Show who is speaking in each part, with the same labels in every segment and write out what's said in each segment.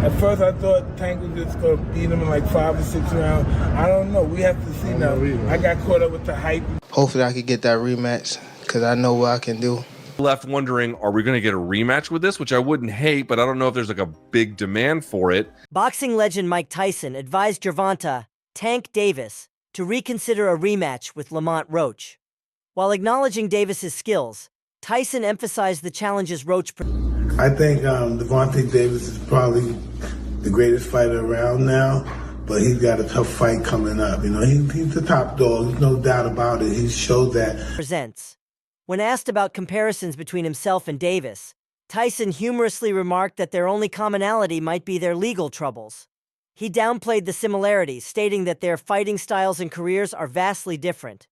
Speaker 1: At first, I thought Tank was just going to beat him in like 5 or 6 rounds. I don't know. We have to see now. I got caught up with the hype.
Speaker 2: Hopefully, I could get that rematch because I know what I can do.
Speaker 3: Left wondering, are we going to get a rematch with this? Which I wouldn't hate, but I don't know if there's like a big demand for it.
Speaker 4: Boxing legend Mike Tyson advised Gervonta, Tank Davis, to reconsider a rematch with Lamont Roach. While acknowledging Davis's skills, Tyson emphasized the challenges Roach.
Speaker 1: I think Gervonta Davis is probably the greatest fighter around now, but he's got a tough fight coming up. You know, he's the top dog. There's no doubt about it. He showed that.
Speaker 4: Presents. When asked about comparisons between himself and Davis, Tyson humorously remarked that their only commonality might be their legal troubles. He downplayed the similarities, stating that their fighting styles and careers are vastly different.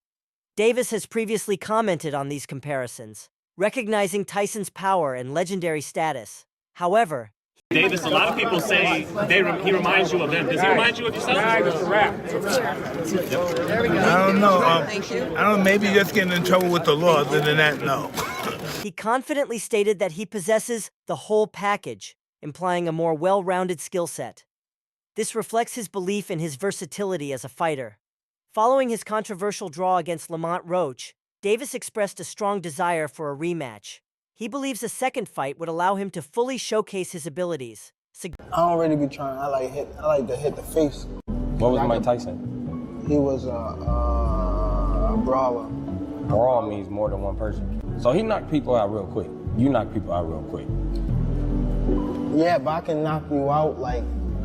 Speaker 4: Davis has previously commented on these comparisons, recognizing Tyson's power and legendary status. However,
Speaker 5: Davis, a lot of people say he reminds you of them. Does he remind you of yourself?
Speaker 1: I don't know. I don't know. Maybe just getting in trouble with the law. Other than that, no.
Speaker 4: he confidently stated that he possesses the whole package, implying a more well-rounded skill set. This reflects his belief in his versatility as a fighter. Following his controversial draw against Lamont Roach, Davis expressed a strong desire for a rematch. He believes a second fight would allow him to fully showcase his abilities.
Speaker 6: I don't really be trying. I like to hit the face.
Speaker 7: What was Mike Tyson?
Speaker 6: He was a brawler.
Speaker 7: Brawl means more than one person. So he knocked people out real quick. You knock people out real quick.
Speaker 6: Yeah, but I can knock you out like.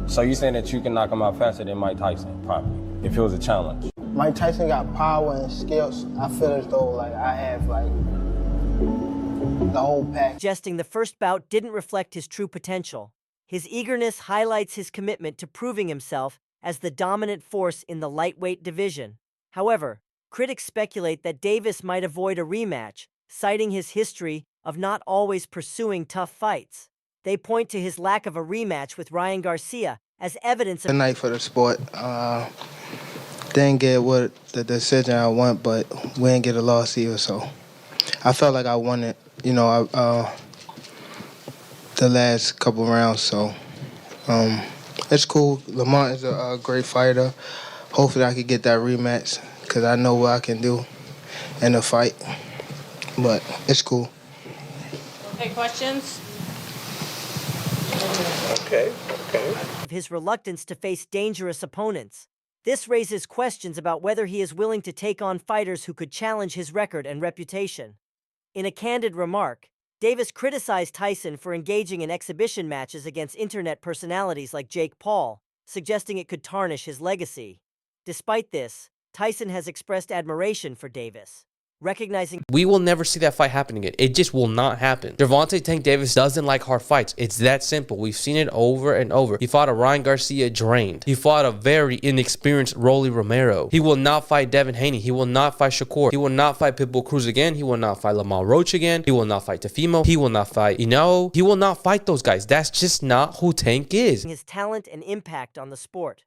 Speaker 7: So you saying that you can knock him out faster than Mike Tyson, probably, if it was a challenge?
Speaker 6: Mike Tyson got power and skills. I feel as though like I have like the whole pack.
Speaker 4: Suggesting the first bout didn't reflect his true potential. His eagerness highlights his commitment to proving himself as the dominant force in the lightweight division. However, critics speculate that Davis might avoid a rematch, citing his history of not always pursuing tough fights. They point to his lack of a rematch with Ryan Garcia as evidence of...
Speaker 2: The night for the sport. Didn't get what the decision I want, but we didn't get a loss either, so I felt like I won it, you know, the last couple rounds, so it's cool. Lamont is a great fighter. Hopefully I could get that rematch because I know what I can do in a fight, but it's cool.
Speaker 8: Okay, questions?
Speaker 1: Okay.
Speaker 4: his reluctance to face dangerous opponents. This raises questions about whether he is willing to take on fighters who could challenge his record and reputation. In a candid remark, Davis criticized Tyson for engaging in exhibition matches against internet personalities like Jake Paul, suggesting it could tarnish his legacy. Despite this, Tyson has expressed admiration for Davis, recognizing
Speaker 9: we will never see that fight happen again. It just will not happen. Gervonta Tank Davis doesn't like hard fights. It's that simple. We've seen it over and over. He fought a Ryan Garcia drained. He fought a very inexperienced Rolly Romero. He will not fight Devin Haney. He will not fight Shakur. He will not fight Pitbull Cruz again. He will not fight Lamont Roach again. He will not fight Tefimo. He will not fight Ino. He will not fight those guys. That's just not who Tank is.
Speaker 4: His talent and impact on the sport.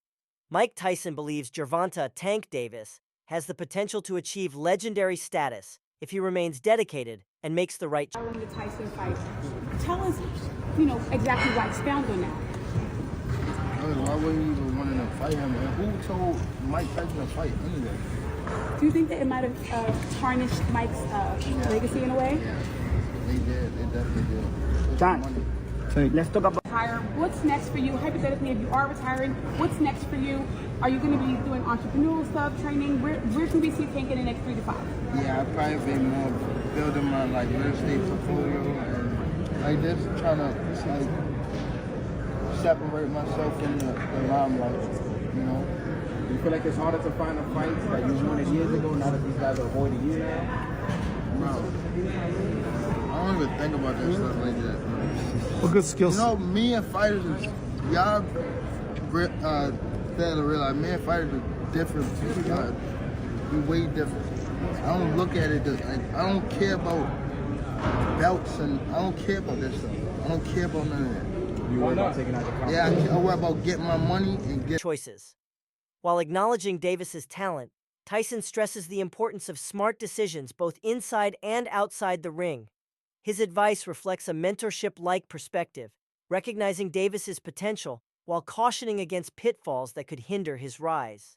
Speaker 4: Mike Tyson believes Gervonta Tank Davis has the potential to achieve legendary status if he remains dedicated and makes the right choice.
Speaker 10: Following the Tyson fight, tell us, exactly why expound on that.
Speaker 11: Why wouldn't you even want to fight him? And who told Mike Tyson to fight anyway?
Speaker 10: Do you think that it might have tarnished Mike's legacy in a way?
Speaker 11: Yeah, they did. They definitely did.
Speaker 6: John, so let's talk about
Speaker 10: what's next for you? Hypothetically, if you are retiring, what's next for you? Are you going to be doing entrepreneurial stuff, training? Where can we see Tank in the next 3 to 5?
Speaker 11: Yeah, I'd probably be more building my real estate portfolio and just trying to separate myself from the limelight.
Speaker 12: You feel like it's harder to find a fight that you wanted years ago now that these guys are avoiding you now?
Speaker 11: Bro, I don't even think about that stuff like that.
Speaker 6: What good skills?
Speaker 11: Me and fighters is y'all fail to realize me and fighters are different. We way different. I don't look at it I don't care about belts and I don't care about that stuff. I don't care about none of that.
Speaker 12: You worry about taking out the competition?
Speaker 11: Yeah, I worry about getting my money and get
Speaker 4: choices. While acknowledging Davis's talent, Tyson stresses the importance of smart decisions both inside and outside the ring. His advice reflects a mentorship-like perspective, recognizing Davis's potential while cautioning against pitfalls that could hinder his rise.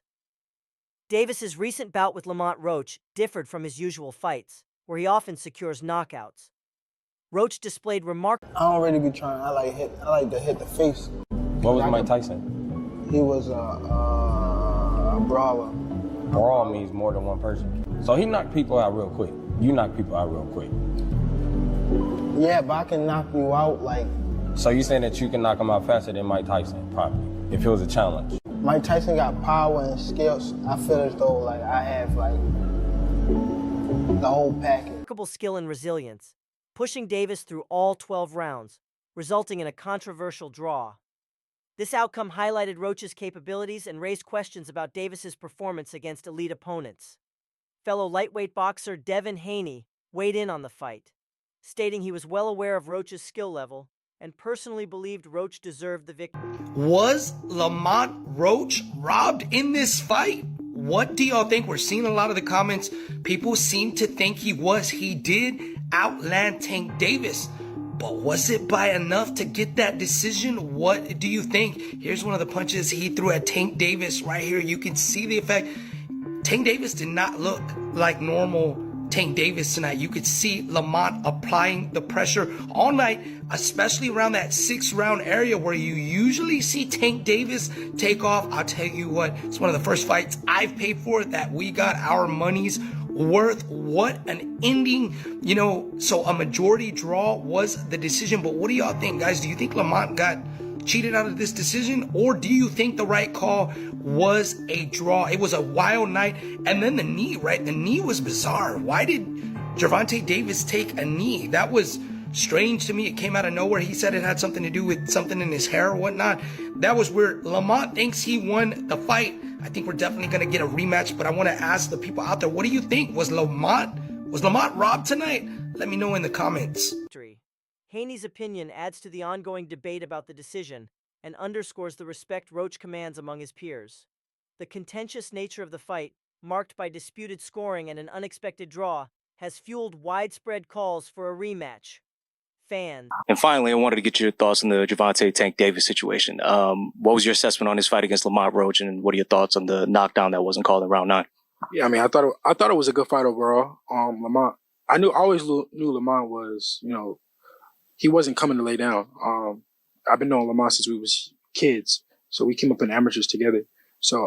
Speaker 4: Davis's recent bout with Lamont Roach differed from his usual fights, where he often secures knockouts. Roach displayed remarkable.
Speaker 6: I don't really be trying. I like to hit the face.
Speaker 7: What was Mike Tyson?
Speaker 6: He was a brawler.
Speaker 7: Brawl means more than one person. So he knocked people out real quick. You knock people out real quick.
Speaker 6: Yeah, but I can knock you out like.
Speaker 7: So you saying that you can knock him out faster than Mike Tyson, probably, if it was a challenge?
Speaker 6: Mike Tyson got power and skills. I feel as though like I have like the whole package.
Speaker 4: Remarkable skill and resilience, pushing Davis through all 12 rounds, resulting in a controversial draw. This outcome highlighted Roach's capabilities and raised questions about Davis's performance against elite opponents. Fellow lightweight boxer Devin Haney weighed in on the fight, stating he was well aware of Roach's skill level and personally believed Roach deserved the victory.
Speaker 13: Was Lamont Roach robbed in this fight? What do y'all think? We're seeing a lot of the comments. People seem to think he was. He did outland Tank Davis. But was it by enough to get that decision? What do you think? Here's one of the punches he threw at Tank Davis right here. You can see the effect. Tank Davis did not look like normal Tank Davis tonight. You could see Lamont applying the pressure all night, especially around that 6th round area where you usually see Tank Davis take off. I'll tell you what, it's one of the first fights I've paid for that we got our money's worth. What an ending, so a majority draw was the decision. But what do y'all think, guys? Do you think Lamont got cheated out of this decision, or do you think the right call was a draw? It was a wild night. And then the knee, right? The knee was bizarre. Why did Gervonta Davis take a knee? That was strange to me. It came out of nowhere. He said it had something to do with something in his hair or whatnot. That was weird. Lamont thinks he won the fight. I think we're definitely going to get a rematch, but I want to ask the people out there, what do you think? Was Lamont robbed tonight? Let me know in the comments.
Speaker 4: Haney's opinion adds to the ongoing debate about the decision and underscores the respect Roach commands among his peers. The contentious nature of the fight, marked by disputed scoring and an unexpected draw, has fueled widespread calls for a rematch. Fans.
Speaker 14: And finally, I wanted to get your thoughts on the Gervonta Tank Davis situation. What was your assessment on his fight against Lamont Roach, and what are your thoughts on the knockdown that wasn't called in round 9?
Speaker 15: Yeah, I mean, I thought it was a good fight overall. Lamont, I always knew Lamont was, he wasn't coming to lay down. I've been knowing Lamont since we was kids, so we came up in amateurs together. So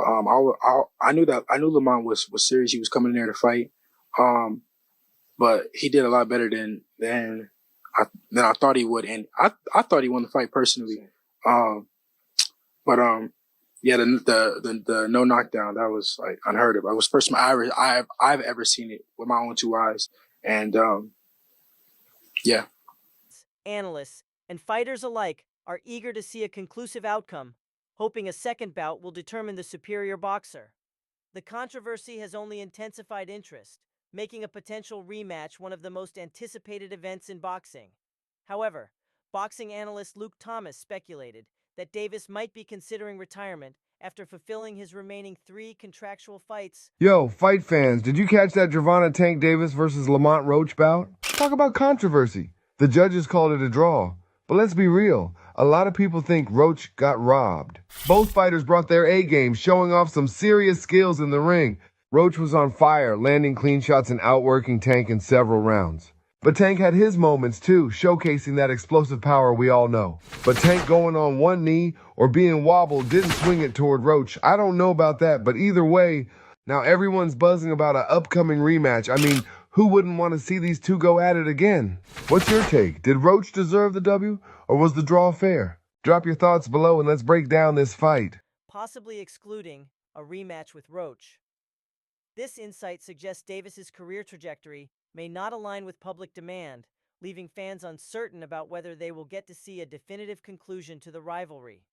Speaker 15: I knew Lamont was serious. He was coming in there to fight, but he did a lot better than I thought he would, and I thought he won the fight personally. Yeah, the no knockdown, that was like unheard of. It was the first time I've ever seen it with my own 2 eyes, and yeah.
Speaker 4: Analysts and fighters alike are eager to see a conclusive outcome, hoping a second bout will determine the superior boxer. The controversy has only intensified interest, making a potential rematch one of the most anticipated events in boxing. However, boxing analyst Luke Thomas speculated that Davis might be considering retirement after fulfilling his remaining 3 contractual fights.
Speaker 16: Yo, fight fans, did you catch that Gervonta Tank Davis versus Lamont Roach bout? Talk about controversy. The judges called it a draw. But let's be real, a lot of people think Roach got robbed. Both fighters brought their A-game, showing off some serious skills in the ring. Roach was on fire, landing clean shots and outworking Tank in several rounds. But Tank had his moments too, showcasing that explosive power we all know. But Tank going on one knee or being wobbled didn't swing it toward Roach. I don't know about that, but either way, now everyone's buzzing about an upcoming rematch. I mean, who wouldn't want to see these two go at it again? What's your take? Did Roach deserve the W, or was the draw fair? Drop your thoughts below and let's break down this fight.
Speaker 4: Possibly excluding a rematch with Roach. This insight suggests Davis's career trajectory may not align with public demand, leaving fans uncertain about whether they will get to see a definitive conclusion to the rivalry.